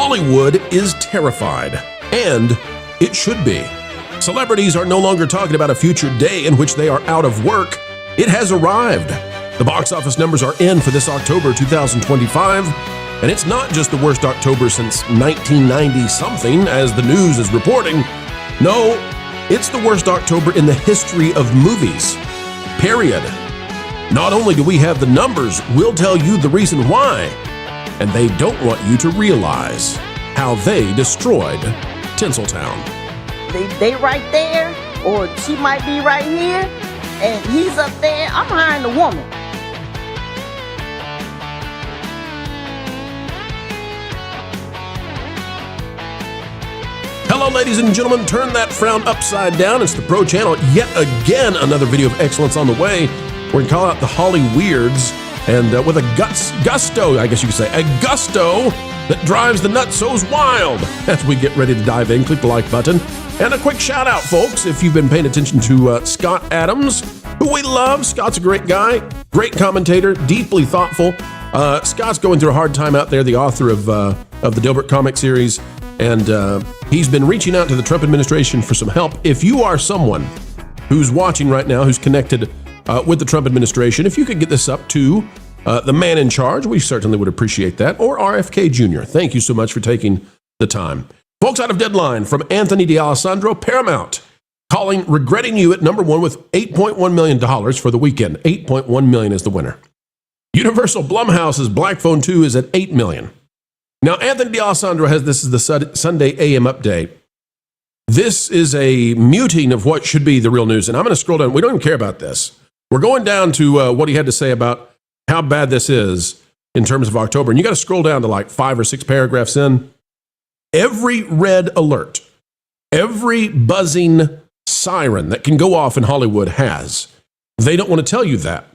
Hollywood is terrified, and it should be. Celebrities are no longer talking about a future day in which they are out of work. It has arrived. The box office numbers are in for this October 2025, and it's not just the worst October since 1990-something, as the news is reporting. No, it's the worst October in the history of movies. Period. Not only do we have the numbers, we'll tell you the reason why. And they don't want you to realize how they destroyed Tinseltown. They right there, or she might be right here, and he's up there. I'm hiring the woman. Hello, ladies and gentlemen. Turn that frown upside down. It's the Pro Channel. Yet again, another video of excellence on the way. We're going to call out the Holly Weirds. And with a gusto, I guess you could say, a gusto that drives the nutsos wild. As we get ready to dive in, click the like button. And a quick shout out, folks, if you've been paying attention to Scott Adams, who we love. Scott's a great guy, great commentator, deeply thoughtful. Scott's going through a hard time out there, the author of the Dilbert comic series. And he's been reaching out to the Trump administration for some help. If you are someone who's watching right now, who's connected with the Trump administration, if you could get this up to the man in charge, we certainly would appreciate that, or RFK Jr. Thank you so much for taking the time. Folks, out of Deadline from Anthony D'Alessandro, Paramount, calling Regretting You at number one with $8.1 million for the weekend. $8.1 million is the winner. Universal Blumhouse's Black Phone 2 is at $8 million. Now, Anthony D'Alessandro has, this is the Sunday AM update. This is a muting of what should be the real news, and I'm going to scroll down. We don't even care about this. We're going down to what he had to say about how bad this is in terms of October. And you got to scroll down to like 5 or 6 paragraphs in. Every red alert, every buzzing siren that can go off in Hollywood has. They don't want to tell you that.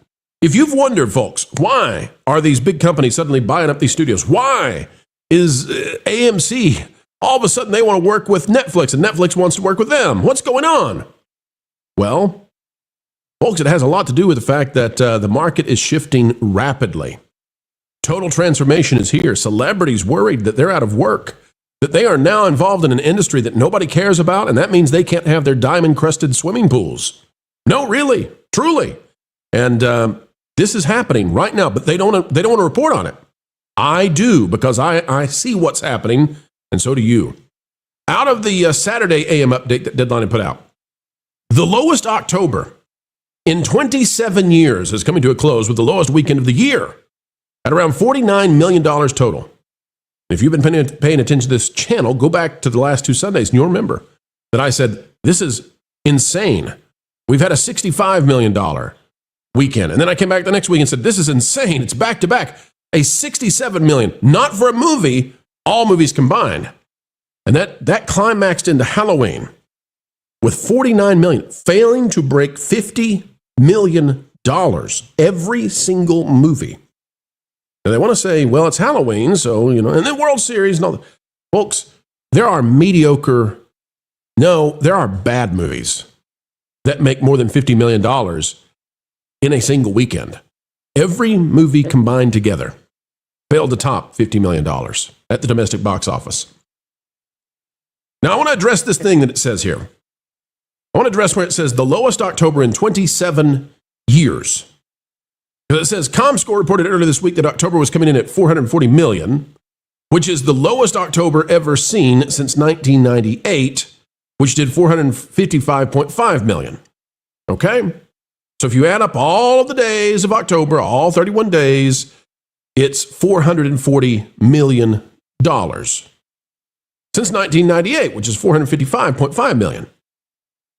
If you've wondered, folks, why are these big companies suddenly buying up these studios? Why is AMC, all of a sudden they want to work with Netflix and Netflix wants to work with them? What's going on? Well, folks, it has a lot to do with the fact that the market is shifting rapidly. Total transformation is here. Celebrities worried that they're out of work, that they are now involved in an industry that nobody cares about, and that means they can't have their diamond-crusted swimming pools. No, really, truly. And this is happening right now, but they don't want to report on it. I do, because I see what's happening, and so do you. Out of the Saturday AM update that Deadline had put out, the lowest October in 27 years is coming to a close with the lowest weekend of the year at around $49 million total. If you've been paying attention to this channel, go back to the last 2 Sundays and you'll remember that I said, this is insane. We've had a $65 million weekend. And then I came back the next week and said, this is insane. It's back to back. A $67 million, not for a movie, all movies combined. And that climaxed into Halloween with $49 million, failing to break $50 million every single movie. Now they want to say, well, it's Halloween, so, and then World Series and all that. Folks, there are bad movies that make more than $50 million in a single weekend. Every movie combined together failed to top $50 million at the domestic box office. Now, I want to address this thing that it says here. I want to address where it says the lowest October in 27 years. Because it says ComScore reported earlier this week that October was coming in at $440 million, which is the lowest October ever seen since 1998, which did $455.5 million. Okay? So if you add up all of the days of October, all 31 days, it's $440 million. Since 1998, which is $455.5 million.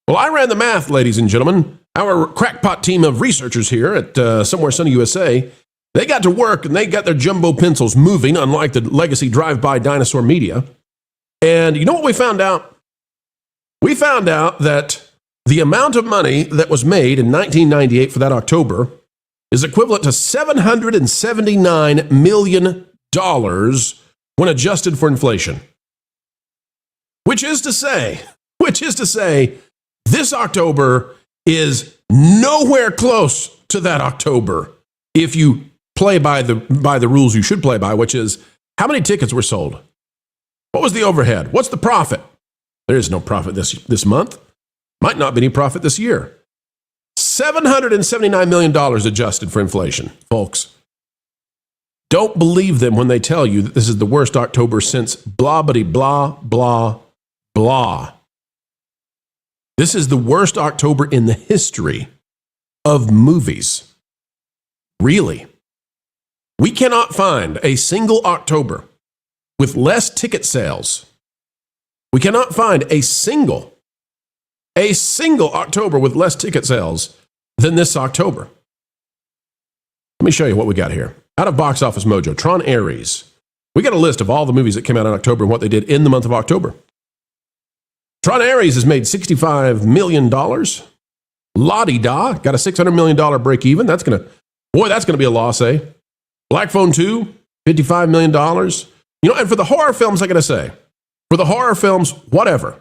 Well, I ran the math, ladies and gentlemen. Our crackpot team of researchers here at Somewhere Sunny USA, they got to work and they got their jumbo pencils moving, unlike the legacy drive-by dinosaur media. And you know what we found out? We found out that the amount of money that was made in 1998 for that October is equivalent to $779 million when adjusted for inflation. Which is to say, this October is nowhere close to that October if you play by the rules you should play by, which is how many tickets were sold? What was the overhead? What's the profit? There is no profit this month. Might not be any profit this year. $779 million adjusted for inflation, folks. Don't believe them when they tell you that this is the worst October since blah, blah, blah, blah. This is the worst October in the history of movies. Really. We cannot find a single October with less ticket sales. We cannot find a single October with less ticket sales than this October. Let me show you what we got here. Out of Box Office Mojo, Tron Ares. We got a list of all the movies that came out in October and what they did in the month of October. Tron Ares has made $65 million. La-di-da, got a $600 million break even. That's going to be a loss, eh? Black Phone 2, $55 million. You know, and for the horror films, I got to say, for the horror films, whatever.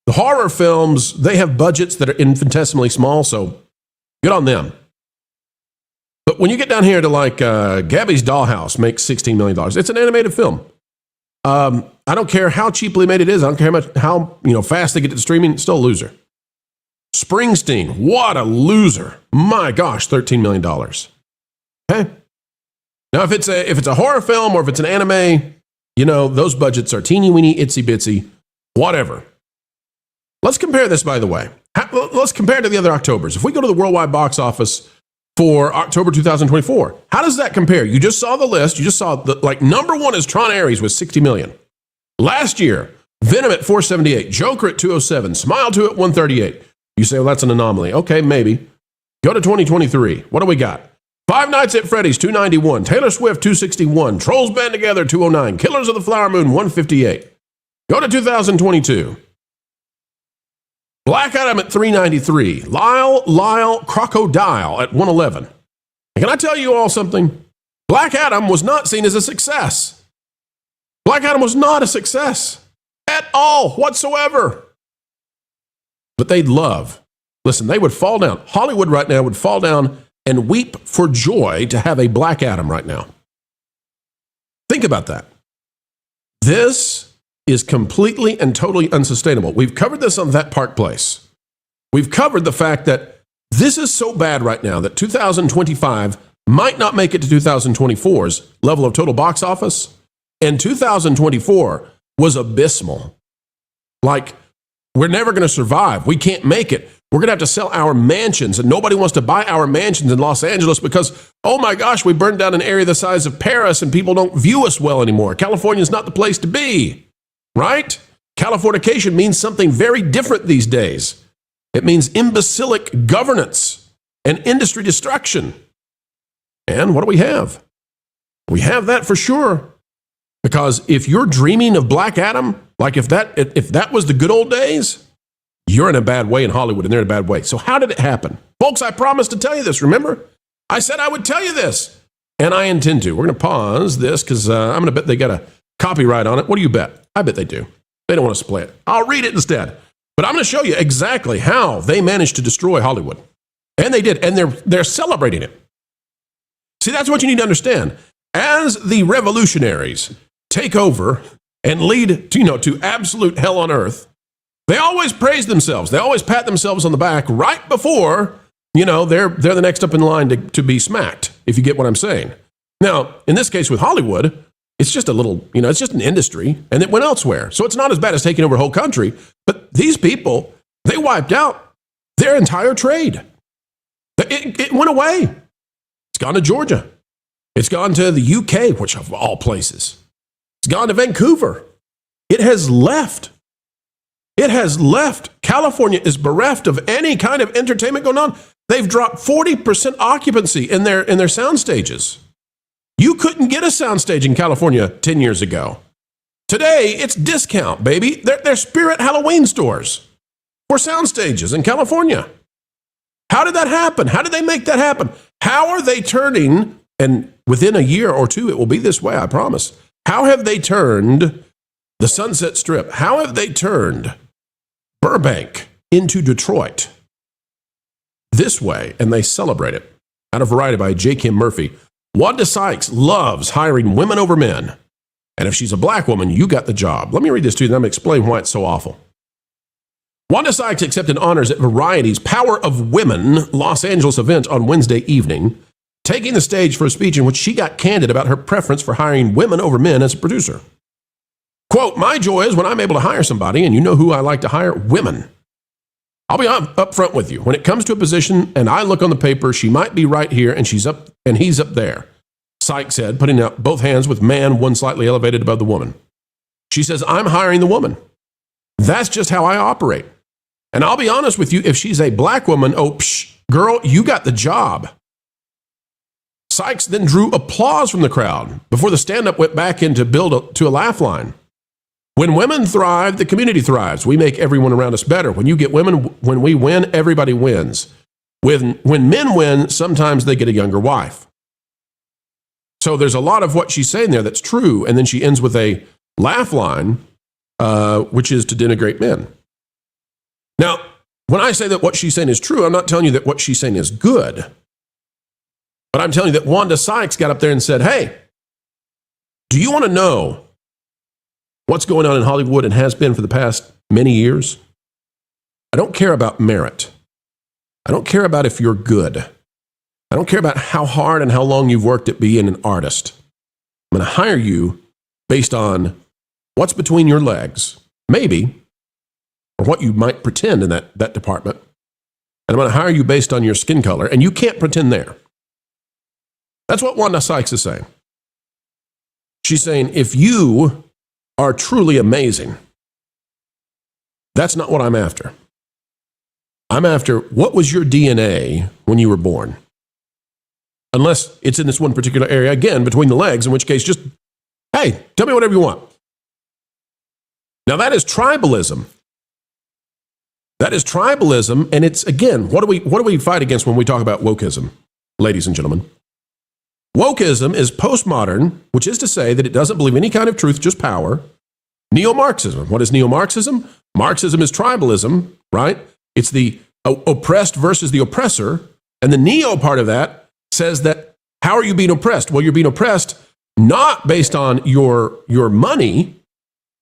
The horror films, they have budgets that are infinitesimally small, so good on them. But when you get down here to like Gabby's Dollhouse makes $16 million. It's an animated film. I don't care how cheaply made it is. I don't care how fast they get to the streaming. It's still a loser. Springsteen, what a loser. My gosh, $13 million. Okay. Now, if it's a horror film or if it's an anime, those budgets are teeny weeny, itsy bitsy, whatever. Let's compare this, by the way. Let's compare to the other Octobers. If we go to the worldwide box office for October 2024, how does that compare? You just saw the list. You just saw number one is Tron Ares with $60 million. Last year, Venom at $478, Joker at $207, Smile 2 at $138. You say, well, that's an anomaly. Okay, maybe. Go to 2023. What do we got? Five Nights at Freddy's, $291. Taylor Swift, $261. Trolls Band Together, $209. Killers of the Flower Moon, $158. Go to 2022. Black Adam at $393. Lyle, Crocodile at $111. And can I tell you all something? Black Adam was not seen as a success. Black Adam was not a success at all whatsoever. But they'd love. Listen, they would fall down. Hollywood right now would fall down and weep for joy to have a Black Adam right now. Think about that. This is completely and totally unsustainable. We've covered this on That Park Place. We've covered the fact that this is so bad right now that 2025 might not make it to 2024's level of total box office. And 2024 was abysmal. Like, we're never going to survive. We can't make it. We're going to have to sell our mansions, and nobody wants to buy our mansions in Los Angeles because, oh my gosh, we burned down an area the size of Paris and people don't view us well anymore. California is not the place to be, right? Californication means something very different these days. It means imbecilic governance and industry destruction. And what do we have? We have that for sure. Because if you're dreaming of Black Adam, like if that was the good old days, you're in a bad way in Hollywood, and they're in a bad way. So how did it happen? Folks, I promised to tell you this, remember? I said I would tell you this, and I intend to. We're going to pause this because I'm going to bet they got a copyright on it. What do you bet? I bet they do. They don't want to split it. I'll read it instead. But I'm going to show you exactly how they managed to destroy Hollywood. And they did, and they're celebrating it. See, that's what you need to understand. As the revolutionaries take over and lead to absolute hell on earth, they always praise themselves. They always pat themselves on the back right before, they're the next up in line to be smacked, if you get what I'm saying. Now, in this case with Hollywood, it's just a little, it's just an industry, and it went elsewhere. So it's not as bad as taking over a whole country. But these people, they wiped out their entire trade. It went away. It's gone to Georgia. It's gone to the UK, which of all places. It's gone to Vancouver. It has left. It has left. California is bereft of any kind of entertainment going on. They've dropped 40% occupancy in their sound stages. You couldn't get a soundstage in California 10 years ago. Today, it's discount, baby. They're Spirit Halloween stores for sound stages in California. How did that happen? How did they make that happen? How are they turning, and within a year or two, it will be this way, I promise. How have they turned the Sunset Strip? How have they turned Burbank into Detroit this way? And they celebrate it. Out of Variety by J. Kim Murphy. Wanda Sykes loves hiring women over men. And if she's a black woman, you got the job. Let me read this to you, and I'm going to explain why it's so awful. Wanda Sykes accepted honors at Variety's Power of Women Los Angeles event on Wednesday evening, taking the stage for a speech in which she got candid about her preference for hiring women over men as a producer. Quote, my joy is when I'm able to hire somebody, and you know who I like to hire? Women. I'll be up front with you. When it comes to a position and I look on the paper, she might be right here and he's up there, Sykes said, putting out both hands with man, one slightly elevated above the woman. She says, I'm hiring the woman. That's just how I operate. And I'll be honest with you, if she's a black woman, girl, you got the job. Sykes then drew applause from the crowd before the stand-up went back into to a laugh line. When women thrive, the community thrives. We make everyone around us better. When you get women, when we win, everybody wins. When men win, sometimes they get a younger wife. So there's a lot of what she's saying there that's true. And then she ends with a laugh line, which is to denigrate men. Now, when I say that what she's saying is true, I'm not telling you that what she's saying is good. But I'm telling you that Wanda Sykes got up there and said, hey, do you want to know what's going on in Hollywood and has been for the past many years? I don't care about merit. I don't care about if you're good. I don't care about how hard and how long you've worked at being an artist. I'm going to hire you based on what's between your legs, maybe, or what you might pretend in that department. And I'm going to hire you based on your skin color, and you can't pretend there. That's what Wanda Sykes is saying. She's saying, if you are truly amazing, that's not what I'm after. I'm after, what was your DNA when you were born? Unless it's in this one particular area, again, between the legs, in which case just, hey, tell me whatever you want. Now that is tribalism. That is tribalism, and it's, again, what do we fight against when we talk about wokeism, ladies and gentlemen? Wokeism is postmodern, which is to say that it doesn't believe any kind of truth, just power. Neo-Marxism. What is neo-Marxism? Marxism is tribalism, right? It's the oppressed versus the oppressor. And the neo part of that says that, how are you being oppressed? Well, you're being oppressed not based on your money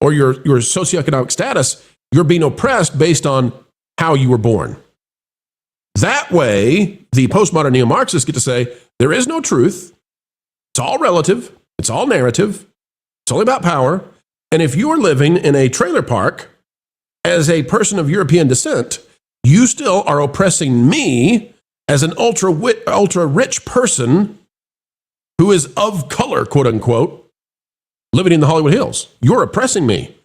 or your socioeconomic status. You're being oppressed based on how you were born. That way, the postmodern neo-Marxists get to say, there is no truth. It's all relative. It's all narrative. It's only about power. And if you are living in a trailer park as a person of European descent, you still are oppressing me as an ultra rich person who is of color, quote unquote, living in the Hollywood Hills. You're oppressing me,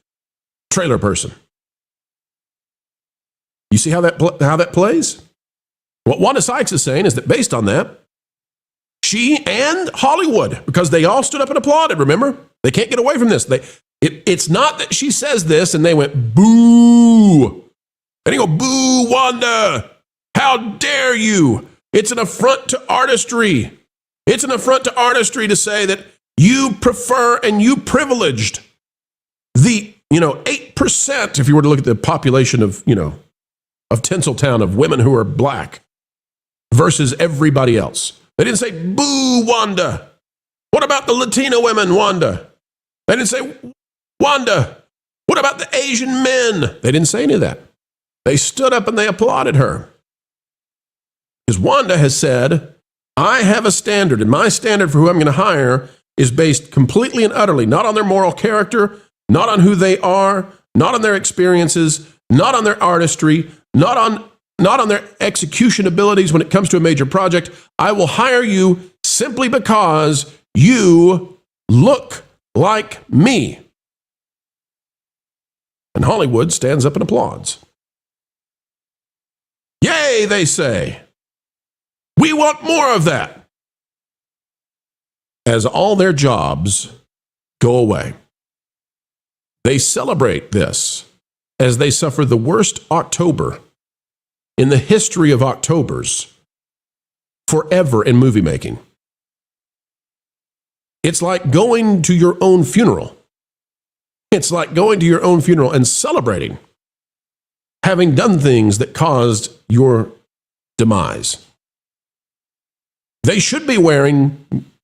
trailer person. You see how that plays? What Wanda Sykes is saying is that based on that, she and Hollywood, because they all stood up and applauded, remember? They can't get away from this. It's not that she says this and they went, boo. And they go, boo, Wanda. How dare you? It's an affront to artistry. It's an affront to artistry to say that you prefer and you privileged the, 8%, if you were to look at the population of Tinseltown, of women who are black versus everybody else. They didn't say, boo, Wanda. What about the Latino women, Wanda? They didn't say, Wanda, what about the Asian men? They didn't say any of that. They stood up and they applauded her. Because Wanda has said, I have a standard, and my standard for who I'm going to hire is based completely and utterly, not on their moral character, not on who they are, not on their experiences, not on their artistry, not on their execution abilities when it comes to a major project. I will hire you simply because you look like me. And Hollywood stands up and applauds. Yay, they say. We want more of that. As all their jobs go away. They celebrate this as they suffer the worst October in the history of Octobers forever in movie making. It's like going to your own funeral. It's like going to your own funeral and celebrating having done things that caused your demise. They should be wearing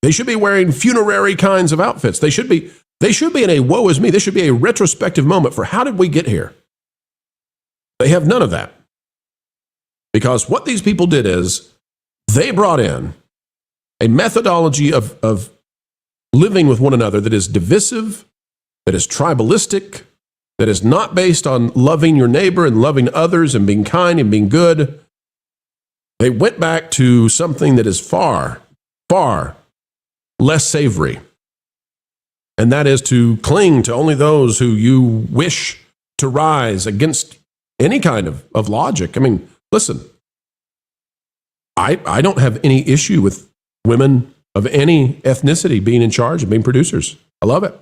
funerary kinds of outfits. They should be They should be in a woe is me. This should be a retrospective moment for how did we get here? They have none of that. Because what these people did is they brought in a methodology of living with one another that is divisive, that is tribalistic, that is not based on loving your neighbor and loving others and being kind and being good. They went back to something that is far, far less savory. And that is to cling to only those who you wish to rise against any kind of logic. I mean, listen, I don't have any issue with women of any ethnicity being in charge and being producers. I love it.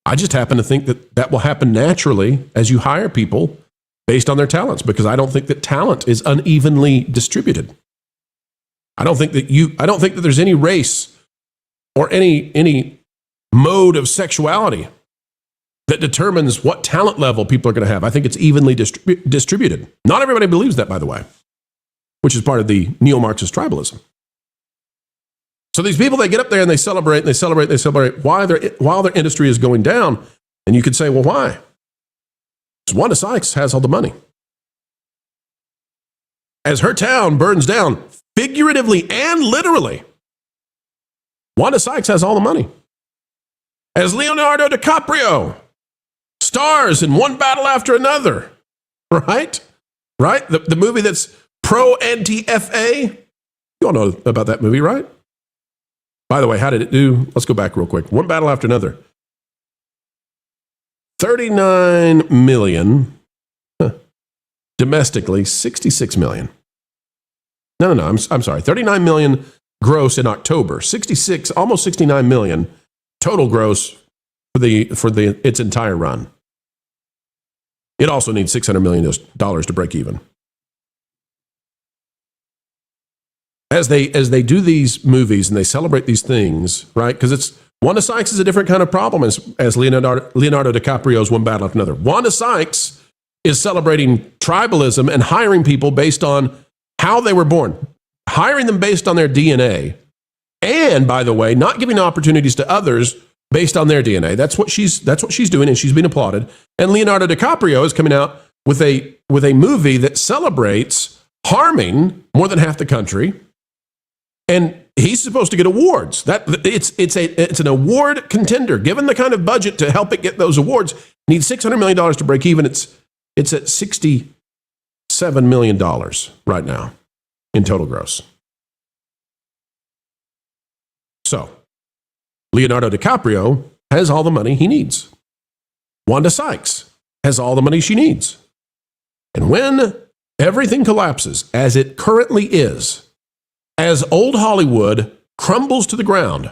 I just happen to think that that will happen naturally as you hire people based on their talents, because I don't think that talent is unevenly distributed. I don't think that there's any race or any mode of sexuality that determines what talent level people are going to have. I think it's evenly distributed. Not everybody believes that, by the way, which is part of the neo-Marxist tribalism. So these people, they get up there and they celebrate while their industry is going down. And you could say, well, why? Because Wanda Sykes has all the money. As her town burns down, figuratively and literally, Wanda Sykes has all the money. As Leonardo DiCaprio stars in one battle after another, right? Right? The movie that's pro-anti-FA. You all know about that movie, right? By the way, how did it do? Let's go back real quick. One battle after another. 39 million. Domestically, 66 million. No, I'm sorry. 39 million gross in October. 66, almost 69 million total gross for its entire run. It also needs $600 million to break even. As they do these movies and they celebrate these things, right? Because Wanda Sykes is a different kind of problem as Leonardo DiCaprio's One Battle After Another. Wanda Sykes is celebrating tribalism and hiring people based on how they were born, hiring them based on their DNA, and by the way, not giving opportunities to others based on their DNA. That's what she's doing, and she's being applauded. And Leonardo DiCaprio is coming out with a movie that celebrates harming more than half the country. And he's supposed to get awards. It's an award contender. Given the kind of budget to help it get those awards, needs $600 million to break even. It's at $67 million right now in total gross. So, Leonardo DiCaprio has all the money he needs. Wanda Sykes has all the money she needs. And when everything collapses, as it currently is, as old Hollywood crumbles to the ground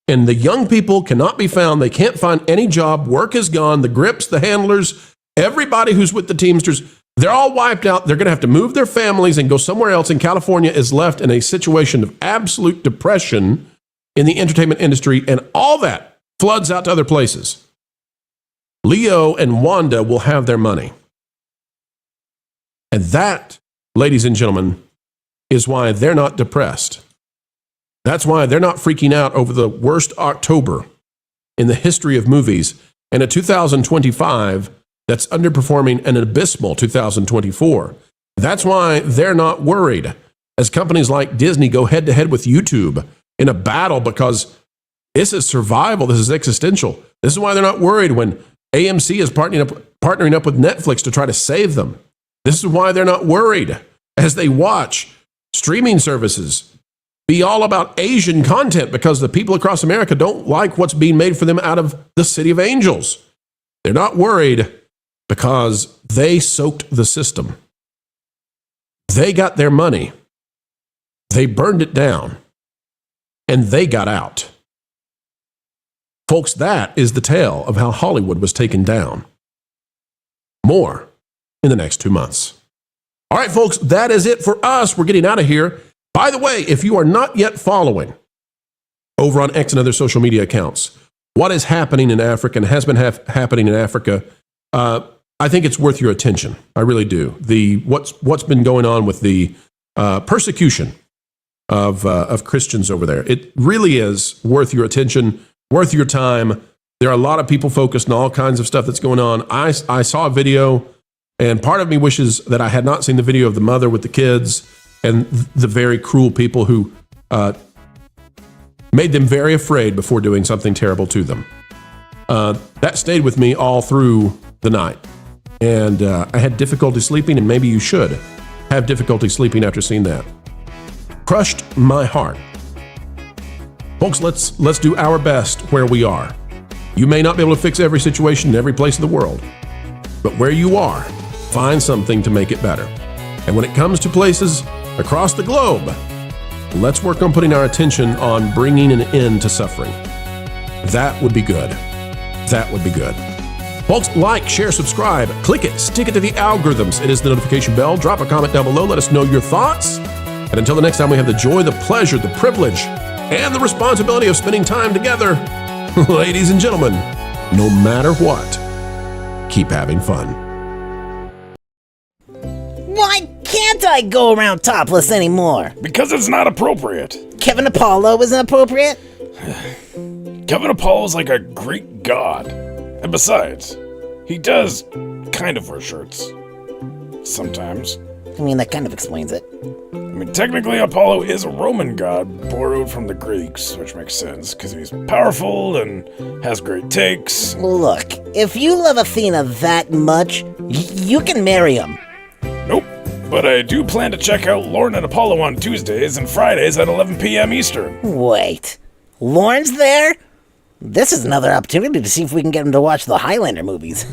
and the young people cannot be found, they can't find any job, work is gone, the grips, the handlers, everybody who's with the Teamsters, they're all wiped out. They're going to have to move their families and go somewhere else. And California is left in a situation of absolute depression in the entertainment industry, and all that floods out to other places. Leo and Wanda will have their money. And that, ladies and gentlemen, is why they're not depressed. That's why they're not freaking out over the worst October in the history of movies and a 2025 that's underperforming an abysmal 2024. That's why they're not worried as companies like Disney go head to head with YouTube in a battle, because this is survival, this is existential. This is why they're not worried when AMC is partnering up with Netflix to try to save them. This is why they're not worried as they watch streaming services be all about Asian content, because the people across America don't like what's being made for them out of the City of Angels. They're not worried because they soaked the system. They got their money. They burned it down. And they got out. Folks, that is the tale of how Hollywood was taken down. More in the next 2 months. All right, folks, that is it for us. We're getting out of here. By the way, if you are not yet following over on X and other social media accounts what is happening in Africa and has been happening in Africa, I think it's worth your attention. I really do. What's been going on with the persecution of Christians over there. It really is worth your attention. Worth your time. There are a lot of people focused on all kinds of stuff that's going on. I saw a video, and part of me wishes that I had not seen the video of the mother with the kids and the very cruel people who made them very afraid before doing something terrible to them. That stayed with me all through the night. And I had difficulty sleeping, and maybe you should have difficulty sleeping after seeing that. Crushed my heart. Folks, let's do our best where we are. You may not be able to fix every situation in every place in the world, but where you are, find something to make it better. And when it comes to places across the globe, let's work on putting our attention on bringing an end to suffering. That would be good. That would be good. Folks, like, share, subscribe, click it, stick it to the algorithms. It is the notification bell. Drop a comment down below. Let us know your thoughts. And until the next time, we have the joy, the pleasure, the privilege, and the responsibility of spending time together. Ladies and gentlemen, no matter what, keep having fun. Why can't I go around topless anymore? Because it's not appropriate. Kevin Apollo isn't appropriate? Kevin Apollo's like a Greek god. And besides, he does kind of wear shirts. Sometimes. I mean, that kind of explains it. I mean, technically Apollo is a Roman god borrowed from the Greeks, which makes sense, because he's powerful and has great takes. Look, if you love Athena that much, you can marry him. Nope, but I do plan to check out Lauren and Apollo on Tuesdays and Fridays at 11 p.m. Eastern. Wait, Lauren's there? This is another opportunity to see if we can get him to watch the Highlander movies.